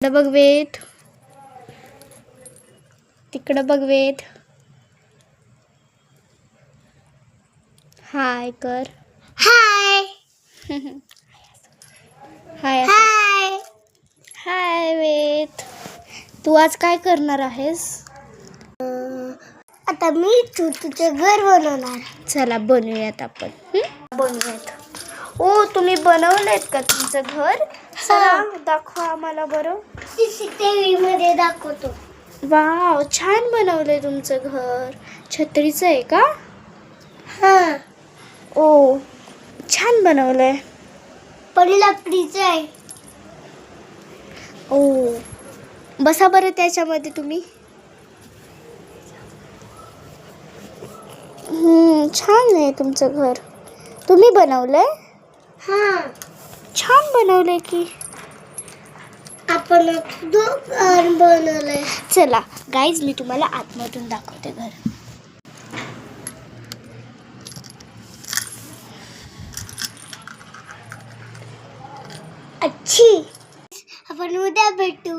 तिकडं बघ वेद, तिकडं बघ वेद. हाय कर. हाय हाय हाय. हाय वेद. तू आज काय करणार आहेस? आता मी तुझं घर बनवणार. चला बनवूयात आपण. बनवूयात. ओ तुम्ही बनवलेत का तुमचं घर? चला दाखवा आम्हाला बरं. CCTV मध्ये दाखवतो. वाव, छान बनवलंय तुमचं घर. छत्रीचं आहे का? हा, ओ छान बनवलंय. पण लाकडीचं आहे. ओ बसा बरं त्याच्यामध्ये तुम्ही. छान आहे तुमचं घर. तुम्ही बनवलंय? हा, छान बनवलंय की. आपण घर बनवलंय. चला गाईज, मी तुम्हाला आतमधून दाखवते घर. अच्छी. आपण उद्या भेटू.